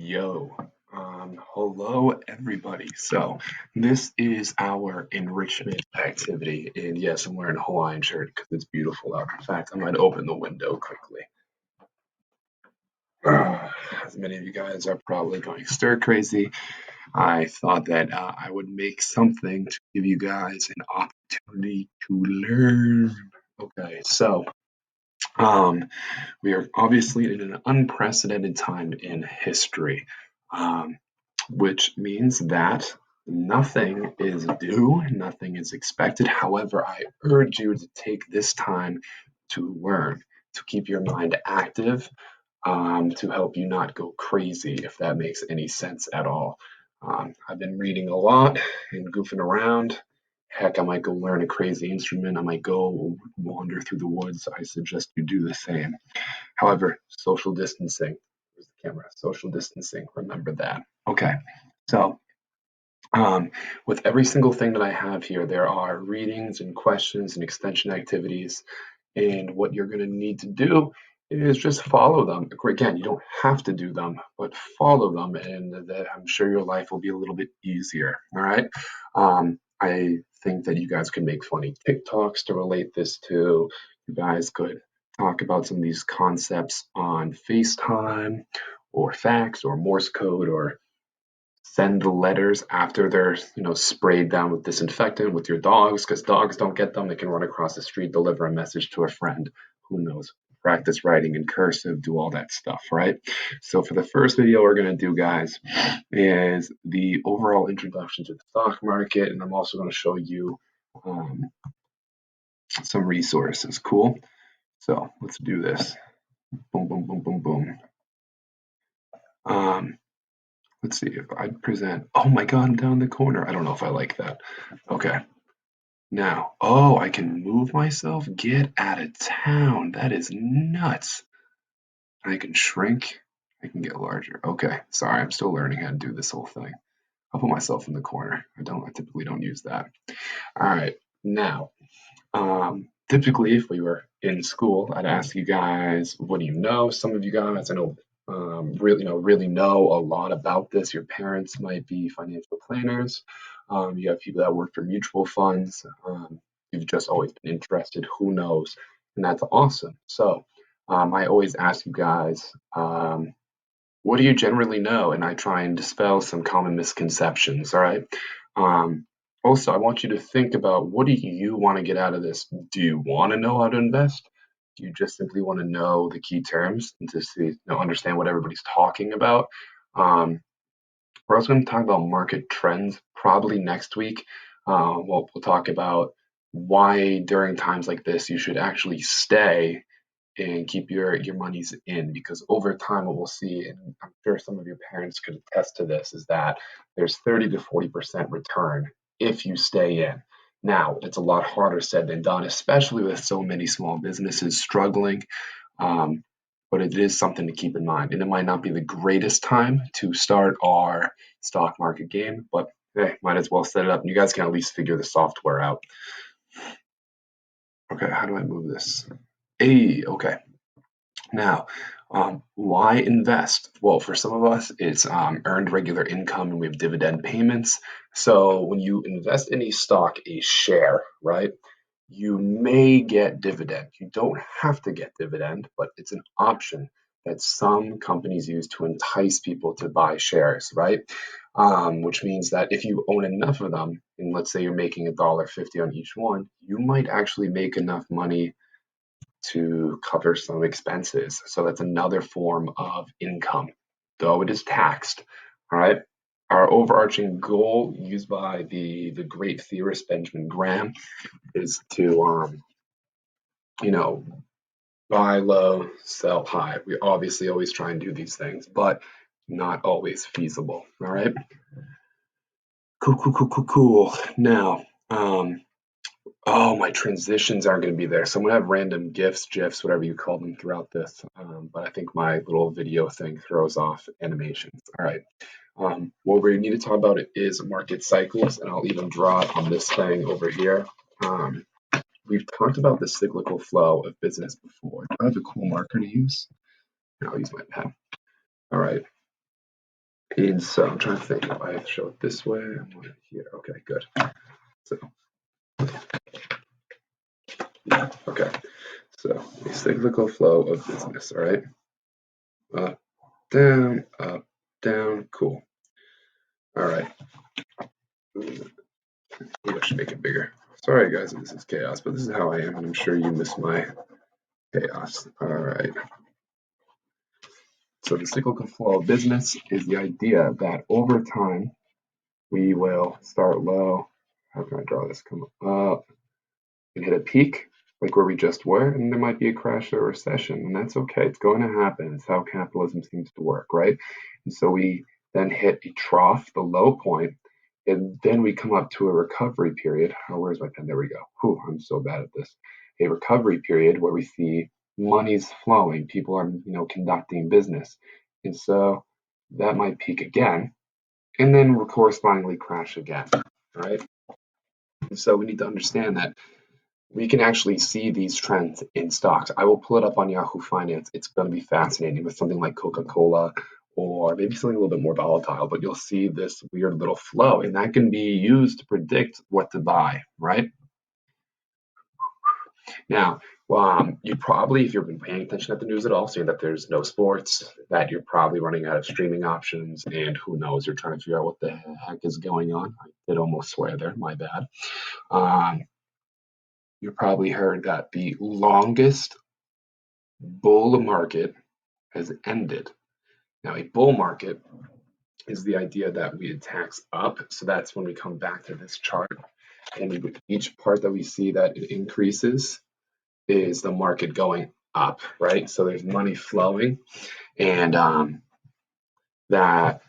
Yo, hello everybody. So this is our enrichment activity, and yes, I'm wearing a Hawaiian shirt because it's beautiful out. In fact, I might open the window quickly. As many of you guys are probably going stir crazy, I thought that I would make something to give you guys an opportunity to learn. Okay, so um, we are obviously in an unprecedented time in history. Um, which means that nothing is due, nothing is expected. However, I urge you to take this time to learn, to keep your mind active, to help you not go crazy, if that makes any sense at all. I've been reading a lot and goofing around. Heck, I might go learn a crazy instrument. I might go wander through the woods. I suggest you do the same. However, social distancing. Where's the camera? Social distancing. Remember that. Okay. So, um, with every single thing that I have here, there are readings and questions and extension activities. And what you're going to need to do is just follow them. Again, you don't have to do them, but follow them, and I'm sure your life will be a little bit easier. All right. I think that you guys could make funny TikToks to relate this to. You guys could talk about some of these concepts on FaceTime or fax or Morse code or send the letters after they're sprayed down with disinfectant with your dogs because dogs don't get them. They can run across the street, deliver a message to a friend. Who knows? Practice writing in cursive, do all that stuff, right? So for the first video we're going to do, guys, is the overall introduction to the stock market, and I'm also going to show you um, some resources. Cool. So let's do this. Boom, boom, boom, boom, boom. um, let's see if I present. Oh my god, I'm down in the corner. I don't know if I like that. Okay. Now, oh, I can move myself? Get out of town. That is nuts. I can shrink. I can get larger. Okay. Sorry, I'm still learning how to do this whole thing. I'll put myself in the corner. I typically don't use that. All right. Now, typically, if we were in school, I'd ask you guys, what do you know? Some of you guys, I know, really know a lot about this. Your parents might be financial planners. You have people that work for mutual funds. You've just always been interested. Who knows? And that's awesome. So, I always ask you guys, what do you generally know? And I try and dispel some common misconceptions. All right. Um, Also, I want you to think about, what do you want to get out of this? Do you want to know how to invest? Do you just simply want to know the key terms and to see, understand what everybody's talking about? We're also going to talk about market trends probably next week. We'll talk about why during times like this you should actually stay and keep your monies in, because over time what we'll see, and I'm sure some of your parents could attest to this, is that there's 30 to 40% return if you stay in. Now, it's a lot harder said than done, especially with so many small businesses struggling. um, but it is something to keep in mind, and it might not be the greatest time to start our stock market game, but hey, might as well set it up and you guys can at least figure the software out. Okay, how do I move this? Okay. Now, why invest? Well, for some of us, it's earned regular income and we have dividend payments. So when you invest in a stock, a share, right, you may get dividend. You don't have to get dividend, but it's an option that some companies use to entice people to buy shares, right? Which means that if you own enough of them, and let's say you're making $1.50 on each one, you might actually make enough money to cover some expenses. So that's another form of income, though it is taxed. All right. Our overarching goal, used by the great theorist Benjamin Graham, is to you know buy low, sell high. We obviously always try and do these things, but not always feasible. All right. Cool, cool, cool, cool, cool. Now, oh, my transitions aren't going to be there. So I'm going to have random GIFs, whatever you call them throughout this. But I think my little video thing throws off animations. All right. What we need to talk about is market cycles, and I'll even draw it on this thing over here. Um, we've talked about the cyclical flow of business before. Do I have a cool marker to use? Here, I'll use my pen. All right. And so I'm trying to think if I have to show it this way. I'm going here. Okay, good. So yeah, okay. So a cyclical flow of business. All right. Up, down. Cool. All right. Maybe I should make it bigger. Sorry, guys, if this is chaos, but this is how I am, and I'm sure you miss my chaos. All right. So the cyclical flow of business is the idea that over time we will start low. How can I draw this? Come up and hit a peak, like where we just were, and there might be a crash or a recession, and that's okay. It's going to happen. It's how capitalism seems to work, right? And so we then hit a trough, the low point, and then we come up to a recovery period. Oh, where's my pen? There we go. Whew, I'm so bad at this. A recovery period where we see money's flowing, people are, conducting business, and so that might peak again, and then correspondingly crash again, right? And so we need to understand that we can actually see these trends in stocks. I will pull it up on Yahoo Finance. It's going to be fascinating with something like Coca-Cola or maybe something a little bit more volatile, but you'll see this weird little flow, and that can be used to predict what to buy, right? Now, you probably, if you've been paying attention at the news at all, seeing that there's no sports, that you're probably running out of streaming options, and who knows, you're trying to figure out what the heck is going on. I did almost swear there, my bad. Um, you probably heard that the longest bull market has ended. Now, a bull market is the idea that we tax up. So that's when we come back to this chart. And each part that we see that it increases is the market going up, right? So there's money flowing, and that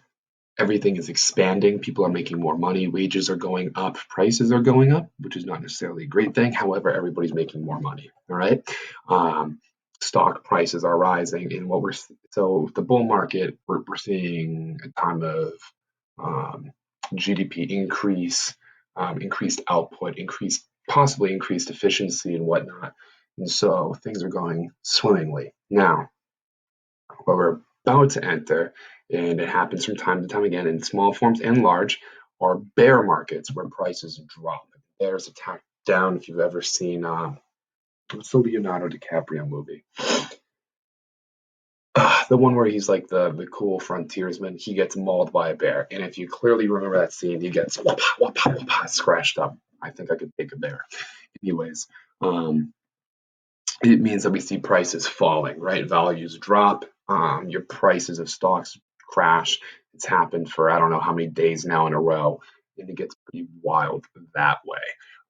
everything is expanding. People are making more money. Wages are going up. Prices are going up, which is not necessarily a great thing. However, everybody's making more money. All right. Stock prices are rising, and so the bull market, we're seeing a time of GDP increase, increased output, possibly increased efficiency and whatnot. And so things are going swimmingly. Now, what we're about to enter, and it happens from time to time again in small forms and large, are bear markets where prices drop. Bears attack down. If you've ever seen what's the Leonardo DiCaprio movie? The one where he's like the cool frontiersman, he gets mauled by a bear, and if you clearly remember that scene, he gets wapa, wapa, wapa, scratched up. I think I could take a bear. Anyways, it means that we see prices falling, right? Values drop. Your prices of stocks crash. It's happened for I don't know how many days now in a row, and it gets pretty wild that way.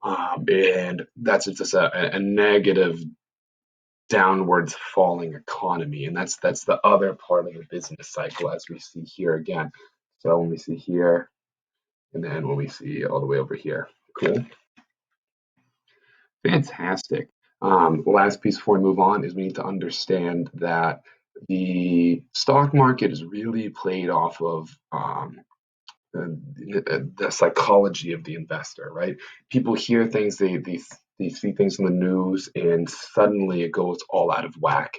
And that's just a negative downwards falling economy, and that's the other part of the business cycle as we see here again. So when we see here, and then when we see all the way over here, cool. Fantastic. The last piece before we move on is we need to understand that the stock market is really played off of the psychology of the investor, right? People hear things, they see things in the news, and suddenly it goes all out of whack.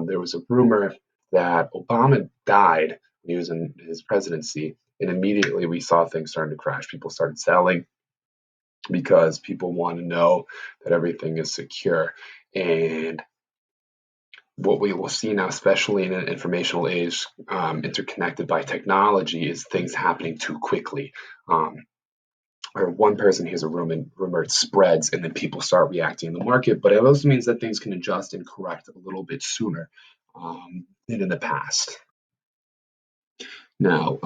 There was a rumor that Obama died when he was in his presidency, and immediately we saw things starting to crash. People started selling because people want to know that everything is secure. And what we will see now, especially in an informational age interconnected by technology, is things happening too quickly. Or one person hears a rumor, it spreads, and then people start reacting in the market. But it also means that things can adjust and correct a little bit sooner than in the past. Now,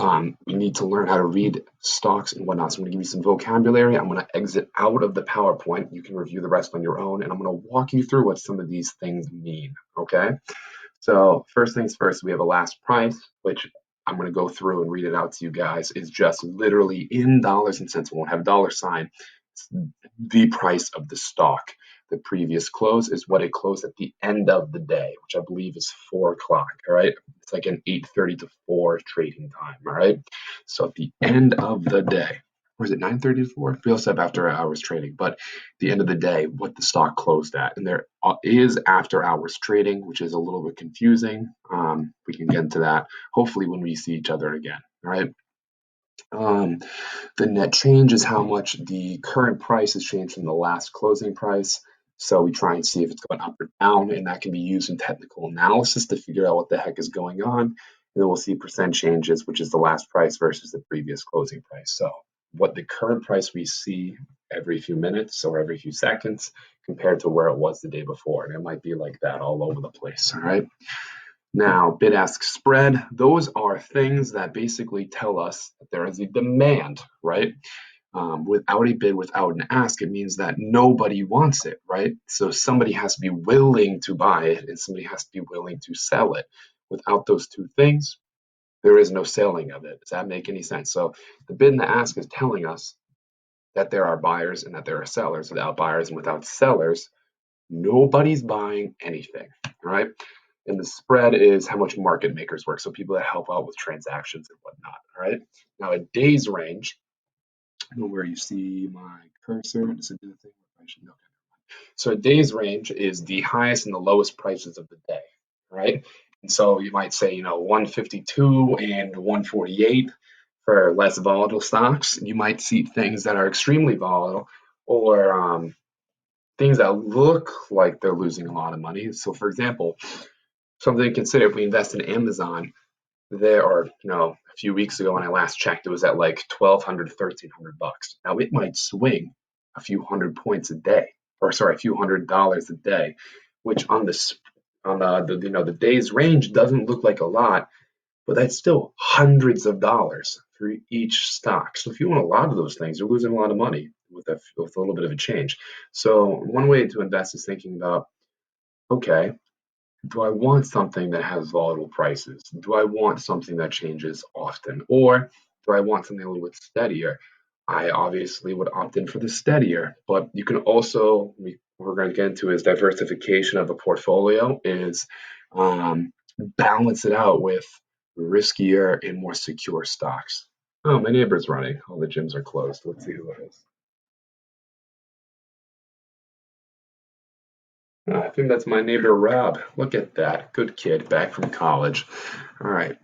we need to learn how to read stocks and whatnot. So I'm going to give you some vocabulary. I'm going to exit out of the PowerPoint. You can review the rest on your own, and I'm going to walk you through what some of these things mean. Okay. So first things first, we have a last price, which I'm going to go through and read it out to you guys. Is just literally in dollars and cents. We won't have a dollar sign. It's the price of the stock. The previous close is what it closed at the end of the day, which I believe is 4 o'clock. All right. It's like an 8:30 to 4 trading time. All right. So at the end of the day, or is it 9:30 to 4? We also have after hours trading, but at the end of the day, what the stock closed at. And there is after hours trading, which is a little bit confusing. We can get into that hopefully when we see each other again. All right. Um, the net change is how much the current price has changed from the last closing price. So we try and see if it's going up or down, and that can be used in technical analysis to figure out what the heck is going on. And then we'll see percent changes, which is the last price versus the previous closing price. So what the current price we see every few minutes or every few seconds compared to where it was the day before. And it might be like that all over the place. All right. Now, bid-ask spread, those are things that basically tell us that there is a demand, right? Without a bid, without an ask, it means that nobody wants it, right? So somebody has to be willing to buy it and somebody has to be willing to sell it. Without those two things, there is no selling of it. Does that make any sense? So the bid and the ask is telling us that there are buyers and that there are sellers. Without buyers and without sellers, nobody's buying anything, all right? And the spread is how much market makers work. So people that help out with transactions and whatnot, all right? Now, a day's range, I don't know where you see my cursor. Does it do the thing? I should know. So a day's range is the highest and the lowest prices of the day, right? And so you might say, 152 and 148 for less volatile stocks. You might see things that are extremely volatile or things that look like they're losing a lot of money. So, for example, something to consider if we invest in Amazon, there are, a few weeks ago when I last checked, it was at like 1,200, 1,300 bucks. Now it might swing a few hundred points a day, or sorry, a few $100 a day, which on the day's range doesn't look like a lot, but that's still hundreds of dollars for each stock. So if you want a lot of those things, you're losing a lot of money with a little bit of a change. So one way to invest is thinking about, okay, do I want something that has volatile prices? Do I want something that changes often? Or do I want something a little bit steadier? I obviously would opt in for the steadier, but you can also, we're going to get into is diversification of a portfolio, is balance it out with riskier and more secure stocks. Oh, my neighbor's running. All the gyms are closed. Let's see who it is. I think that's my neighbor Rob. Look at that. Good kid back from college. All right.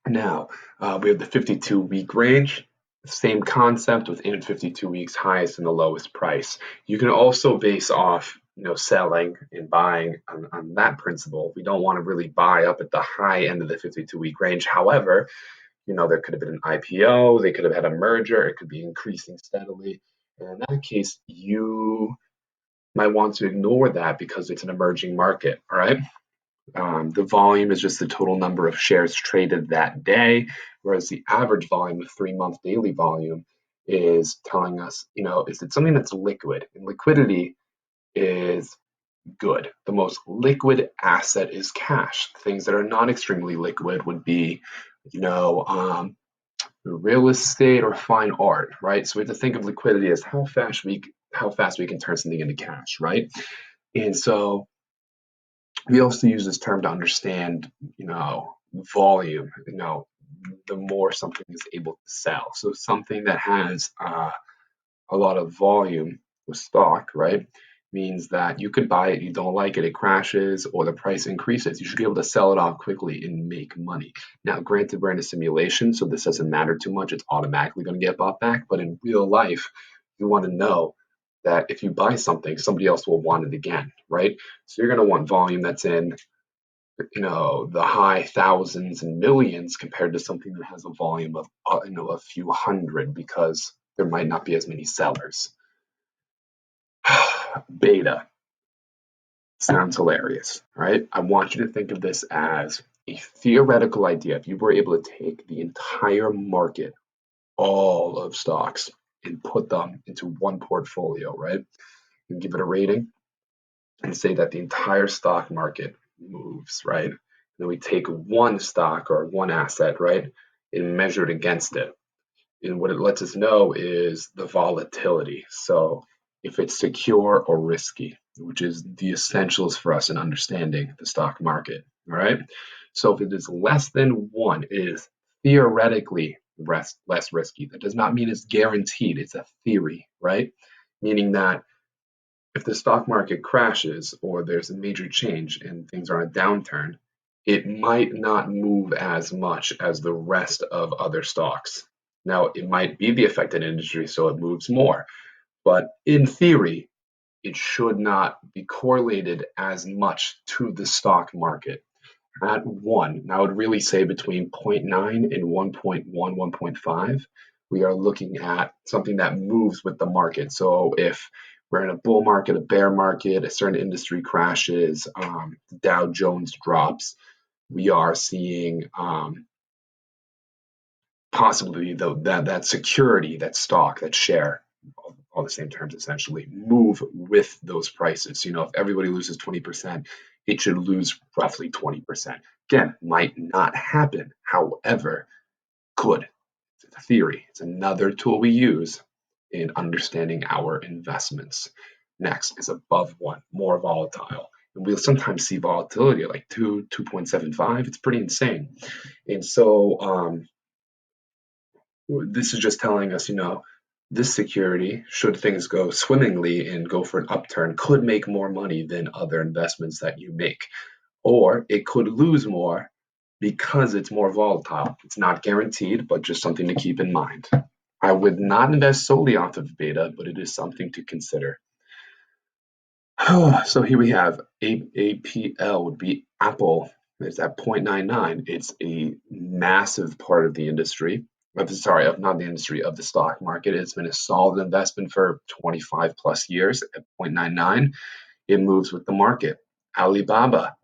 Now, we have the 52-week range. Same concept within 52 weeks, highest and the lowest price. You can also base off, selling and buying on that principle. We don't want to really buy up at the high end of the 52-week range. However, there could have been an IPO, they could have had a merger, it could be increasing steadily. And in that case, you might want to ignore that because it's an emerging market. All right. The volume is just the total number of shares traded that day, whereas the average volume, the 3-month daily volume, is telling us, is it something that's liquid? And liquidity is good. The most liquid asset is cash. Things that are not extremely liquid would be, real estate or fine art, right? So we have to think of liquidity as how fast we can turn something into cash, right? And so we also use this term to understand, volume, the more something is able to sell. So something that has a lot of volume with stock, right, means that you could buy it, you don't like it, it crashes, or the price increases. You should be able to sell it off quickly and make money. Now, granted, we're in a simulation, so this doesn't matter too much. It's automatically going to get bought back. But in real life, you want to know that if you buy something, somebody else will want it again, right? So you're going to want volume that's in the high thousands and millions compared to something that has a volume of a few hundred because there might not be as many sellers. Beta sounds hilarious, right? I want you to think of this as a theoretical idea. If you were able to take the entire market, all of stocks, and put them into one portfolio, right, and give it a rating and say that the entire stock market moves, right? Then we take one stock or one asset, right, and measure it against it. And what it lets us know is the volatility. So if it's secure or risky, which is the essentials for us in understanding the stock market. All right. So if it is less than one, it is theoretically less risky. That does not mean it's guaranteed. It's a theory, right? Meaning that if the stock market crashes or there's a major change and things are on a downturn, it might not move as much as the rest of other stocks. Now, it might be the affected industry, so it moves more, but in theory, it should not be correlated as much to the stock market. At one, I would really say between zero point 0.9 and 1.1, 1.5, we are looking at something that moves with the market. So if we're in a bull market, a bear market, a certain industry crashes, Dow Jones drops, we are seeing possibly that security, that stock, that share, all the same terms essentially, move with those prices. If everybody loses 20%, it should lose roughly 20%. Again, might not happen. However, could. It's a theory. It's another tool we use in understanding our investments. Next is above one, more volatile. And we'll sometimes see volatility like 2.75. It's pretty insane. And so this is just telling us, this security, should things go swimmingly and go for an upturn, could make more money than other investments that you make. Or it could lose more because it's more volatile. It's not guaranteed, but just something to keep in mind. I would not invest solely off of beta, but it is something to consider. So here we have APL would be Apple. It's at 0.99. It's a massive part of the industry. Sorry, of not the industry, of the stock market. It's been a solid investment for 25 plus years at 0.99. It moves with the market. Alibaba,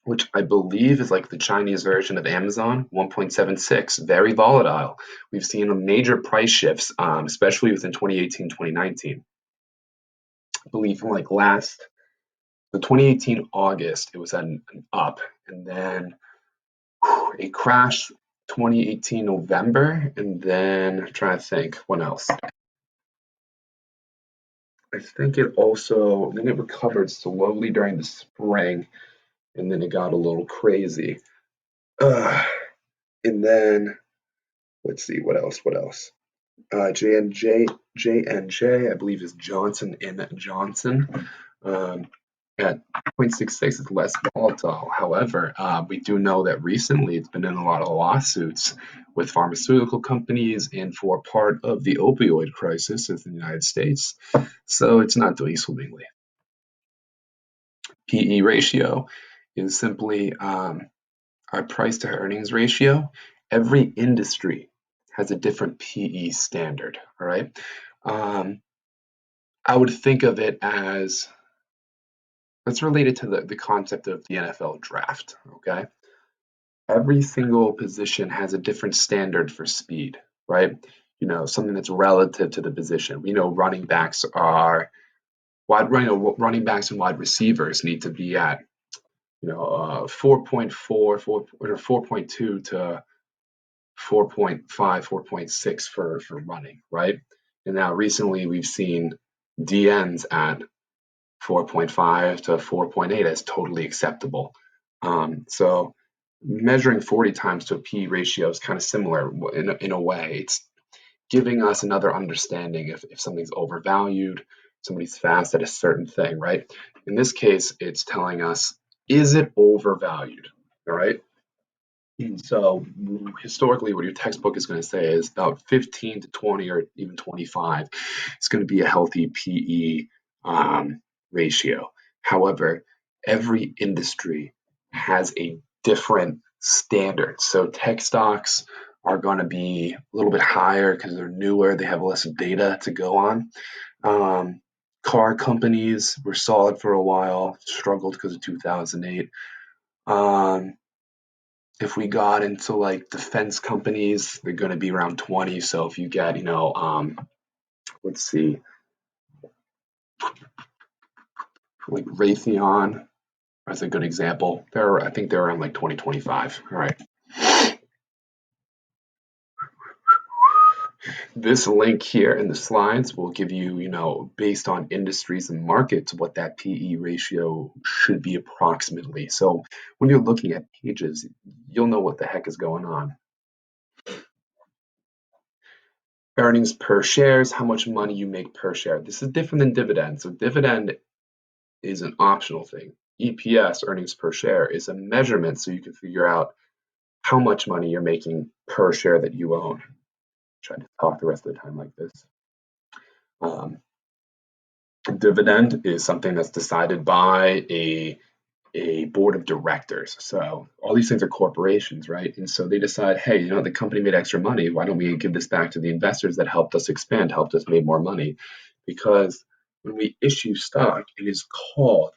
which I believe is like the Chinese version of Amazon, 1.76, very volatile. We've seen major price shifts, especially within 2018, 2019. I believe from like the 2018 August, it was an up, and then it crashed 2018 November, and then I'm trying to think what else. I think then it recovered slowly during the spring, and then it got a little crazy. And then let's see what else. J&J, I believe, is Johnson and Johnson. At 0.66 is less volatile. However, we do know that recently it's been in a lot of lawsuits with pharmaceutical companies and for part of the opioid crisis in the United States. So it's not doing swimmingly. PE ratio is simply our price to earnings ratio. Every industry has a different PE standard. All right. I would think of it as it's related to the concept of the NFL draft. Okay. Every single position has a different standard for speed, right? Something that's relative to the position. We know running backs and wide receivers need to be at 4.4, 4 or 4.2 to 4.5, 4.6 for running, right? And now recently we've seen DNs at 4.5 to 4.8 as totally acceptable. So measuring 40 times to a P ratio is kind of similar in a way. It's giving us another understanding if something's overvalued, somebody's fast at a certain thing, right? In this case, it's telling us, is it overvalued? All right. And so historically, what your textbook is going to say is about 15 to 20 or even 25 is going to be a healthy PE ratio. However, every industry has a different standard. So tech stocks are going to be a little bit higher because they're newer, they have less data to go on. Car companies were solid for a while, struggled because of 2008. If we got into like defense companies, they're going to be around 20. So if you get, let's see, like Raytheon as a good example, I think they're around like 2025. All right. This link here in the slides will give you, based on industries and markets, what that PE ratio should be approximately. So when you're looking at pages, you'll know what the heck is going on. Earnings per share is how much money you make per share. This is different than dividend. So dividend is an optional thing. EPS, earnings per share, is a measurement so you can figure out how much money you're making per share that you own. Try to talk the rest of the time like this. Dividend is something that's decided by a board of directors. So all these things are corporations, right? And so they decide, hey, the company made extra money. Why don't we give this back to the investors that helped us expand, helped us make more money? Because when we issue stock, it is called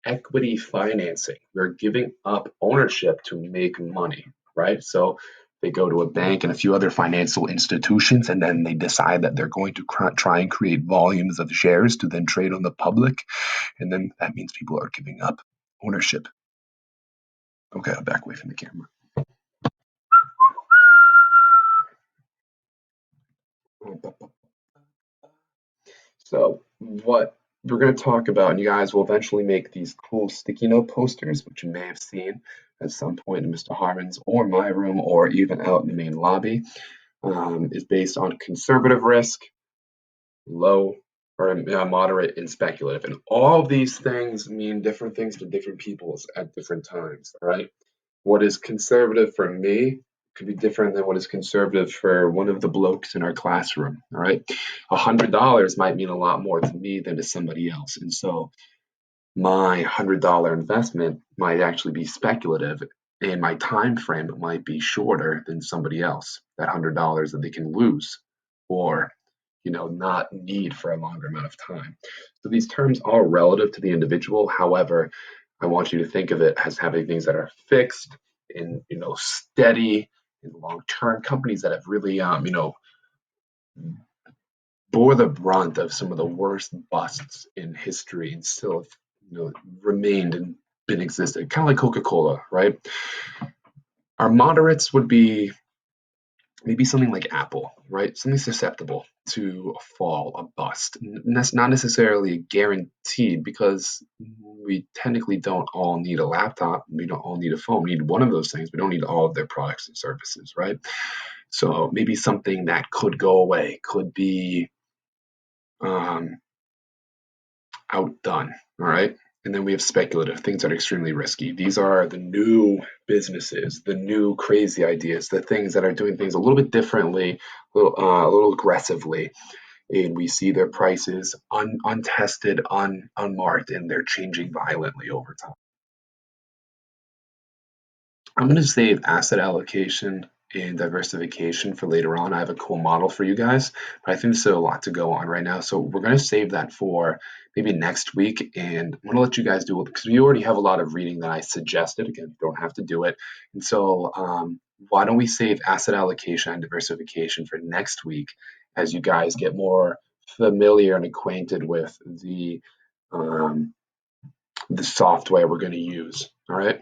equity financing. We're giving up ownership to make money, right? So they go to a bank and a few other financial institutions, and then they decide that they're going to try and create volumes of shares to then trade on the public. And then that means people are giving up ownership. Okay, I'll back away from the camera. So what we're going to talk about, and you guys will eventually make these cool sticky note posters, which you may have seen at some point in Mr. Harmon's or my room or even out in the main lobby, is based on conservative risk, low or moderate, and speculative. And all of these things mean different things to different people at different times, all right? What is conservative for me could be different than what is conservative for one of the blokes in our classroom. All right. $100 might mean a lot more to me than to somebody else. And so my $100 investment might actually be speculative and my time frame might be shorter than somebody else. That $100 that they can lose or not need for a longer amount of time. So these terms are relative to the individual. However, I want you to think of it as having things that are fixed and steady and long-term. Companies that have really bore the brunt of some of the worst busts in history and still have remained and been existed, kind of like Coca-Cola, right? Our moderates would be maybe something like Apple, right? Something susceptible to a fall, a bust. And that's not necessarily guaranteed because we technically don't all need a laptop. We don't all need a phone. We need one of those things. We don't need all of their products and services, right? So maybe something that could go away, could be outdone, all right? And then we have speculative, things that are extremely risky. These are the new businesses, the new crazy ideas, the things that are doing things a little bit differently, a little aggressively. And we see their prices untested, unmarked, and they're changing violently over time. I'm going to save asset allocation and diversification for later on. I have a cool model for you guys, but I think there's a lot to go on right now. So we're going to save that for maybe next week. And I'm going to let you guys do it because we already have a lot of reading that I suggested. Again, you don't have to do it. And so why don't we save asset allocation and diversification for next week as you guys get more familiar and acquainted with the software we're going to use. All right.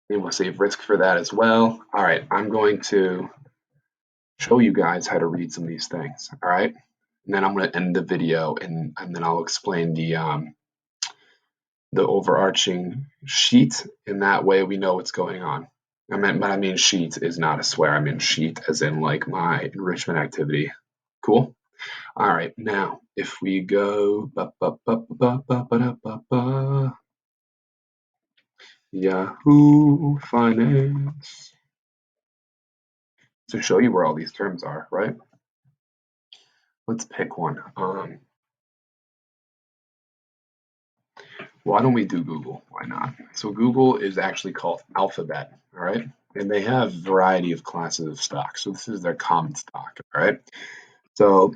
And we'll save risk for that as well. All right, I'm going to show you guys how to read some of these things. All right, and then I'm going to end the video and then I'll explain the overarching sheet. In that way, we know what's going on. I mean sheet is not a swear. I mean sheet as in like my enrichment activity. Cool. All right, now if we go Yahoo Finance to show you where all these terms are, right? Let's pick one. Why don't we do Google? Why not? So Google is actually called Alphabet, all right? And they have a variety of classes of stocks. So this is their common stock, all right? So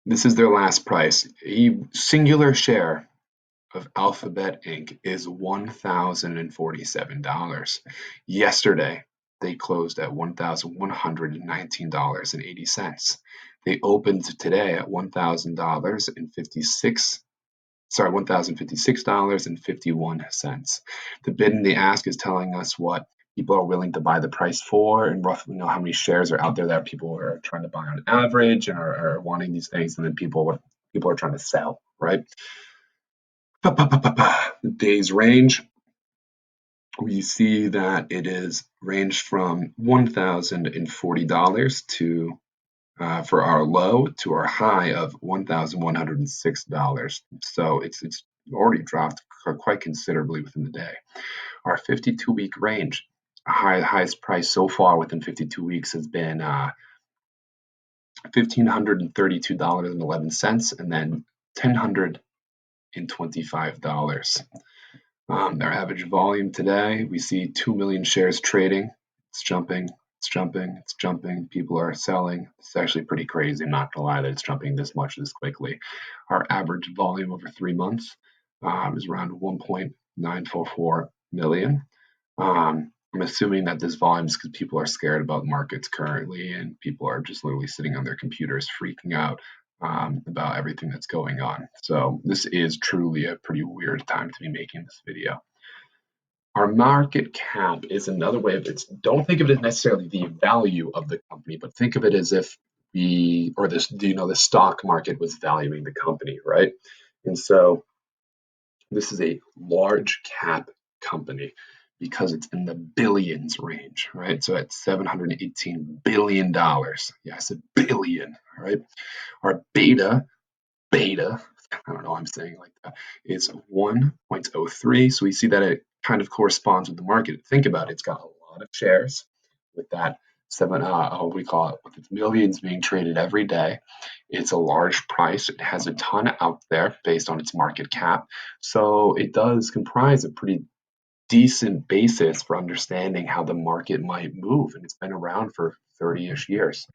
this is their last price. A singular share of Alphabet Inc. is $1,047. Yesterday, they closed at $1,119.80. They opened today at $1,056.51. The bid and the ask is telling us what people are willing to buy the price for and roughly know how many shares are out there that people are trying to buy on average and are wanting these things, and then people are trying to sell, right? The day's range, we see that it is ranged from $1,040 to for our low to our high of $1,106. So it's already dropped quite considerably within the day. Our 52-week range, highest price so far within 52 weeks has been $1,532.11, and then $1,025. Their average volume today, we see 2 million shares trading. It's jumping, it's jumping, it's jumping. People are selling. It's actually pretty crazy. I'm not gonna lie that it's jumping this much this quickly. Our average volume over 3 months is around 1.944 million. I'm assuming that this volume is because people are scared about markets currently, and people are just literally sitting on their computers freaking out about everything that's going on. So this is truly a pretty weird time to be making this video. Our market cap is another way of it. Don't think of it as necessarily the value of the company, but think of it as if the stock market was valuing the company, right? And so this is a large cap company because it's in the billions range, right? So at $718 billion. Yes, a billion, right? Our beta, I don't know why I'm saying it like that, is 1.03. So we see that it kind of corresponds with the market. Think about it. It's got a lot of shares with that we call it, with its millions being traded every day. It's a large price. It has a ton out there based on its market cap. So it does comprise a pretty decent basis for understanding how the market might move. And it's been around for 30-ish years.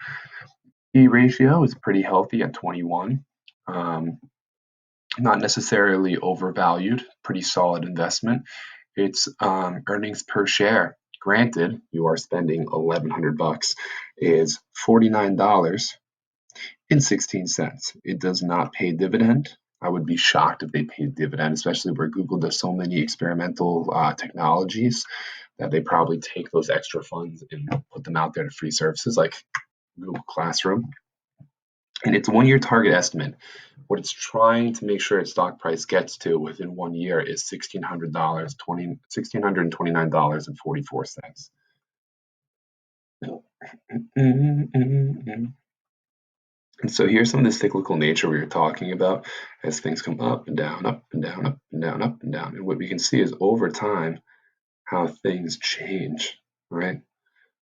P ratio is pretty healthy at 21. Not necessarily overvalued, pretty solid investment. It's earnings per share. Granted, you are spending $1,100, is $49.16. It does not pay dividend. I would be shocked if they paid dividend, especially where Google does so many experimental technologies that they probably take those extra funds and put them out there to free services like Google Classroom. And its 1 year target estimate, what it's trying to make sure its stock price gets to within 1 year is $1,629.44. And so here's some of the cyclical nature we were talking about as things come up and down, up and down, up and down, up and down. And what we can see is over time how things change, right?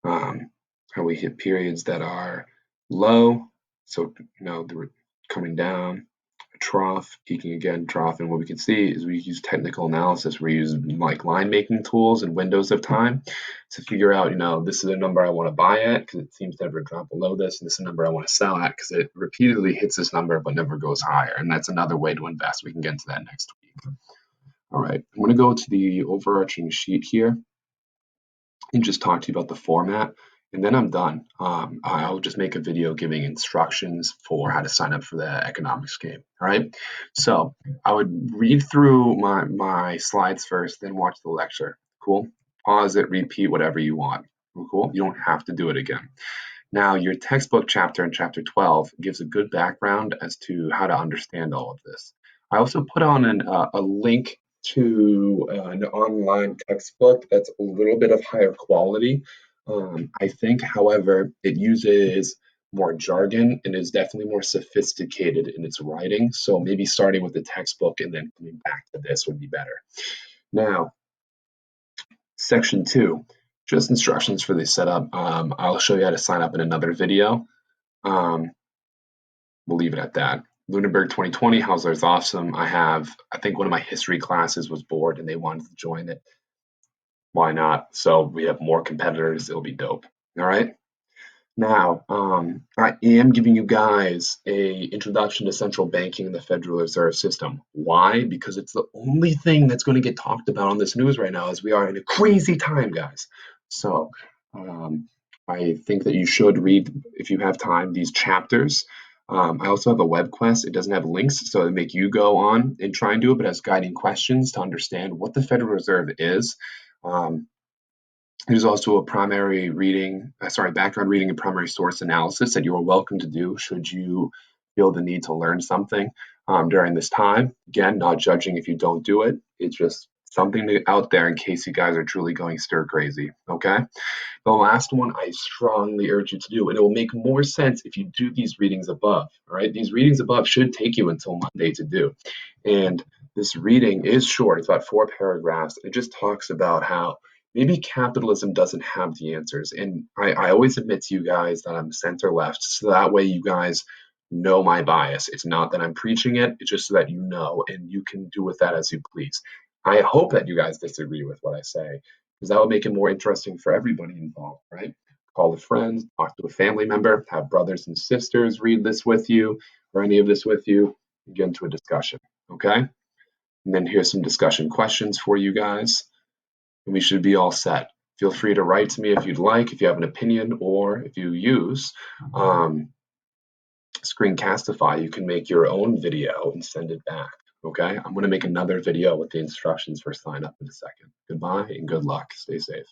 How we hit periods that are low, so they're coming down, a trough, peaking again, trough. And what we can see is we use technical analysis. We use like line making tools and windows of time to figure out, this is a number I want to buy at because it seems to never drop below this, and this is a number I want to sell at because it repeatedly hits this number but never goes higher. And that's another way to invest. We can get into that next week. All right, I'm going to go to the overarching sheet here and just talk to you about the format, and then I'm done. I'll just make a video giving instructions for how to sign up for the economics game. All right. So I would read through my slides first, then watch the lecture. Cool. Pause it, repeat whatever you want. Cool. You don't have to do it again. Now, your textbook chapter in chapter 12 gives a good background as to how to understand all of this. I also put on a link to an online textbook that's a little bit of higher quality. I think, however, it uses more jargon and is definitely more sophisticated in its writing. So maybe starting with the textbook and then coming back to this would be better. Now, section 2, just instructions for the setup. I'll show you how to sign up in another video. We'll leave it at that. Lunenburg 2020, Hausler's awesome. I think one of my history classes was bored and they wanted to join it. Why not? So we have more competitors. It'll be dope. All right. Now, I am giving you guys a introduction to central banking and the Federal Reserve System. Why? Because it's the only thing that's going to get talked about on this news right now, as we are in a crazy time, guys. So I think that you should read, if you have time, these chapters. I also have a web quest. It doesn't have links, so it make you go on and try and do it, but has guiding questions to understand what the Federal Reserve is. There's also a background reading and primary source analysis that you are welcome to do should you feel the need to learn something during this time. Again, not judging if you don't do it. It's just something out there in case you guys are truly going stir crazy, okay? The last one I strongly urge you to do, and it will make more sense if you do these readings above, all right? These readings above should take you until Monday to do. And This reading is short. It's about 4 paragraphs. It just talks about how maybe capitalism doesn't have the answers. And I always admit to you guys that I'm center left, so that way you guys know my bias. It's not that I'm preaching it, it's just so that you know and you can do with that as you please. I hope that you guys disagree with what I say, because that would make it more interesting for everybody involved, right? Call a friend, talk to a family member, have brothers and sisters read this with you or any of this with you, and get into a discussion. Okay? And then here's some discussion questions for you guys, and we should be all set. Feel free to write to me if you'd like, if you have an opinion, or if you use Screencastify, you can make your own video and send it back. Okay, I'm going to make another video with the instructions for sign up in a second. Goodbye and good luck. Stay safe.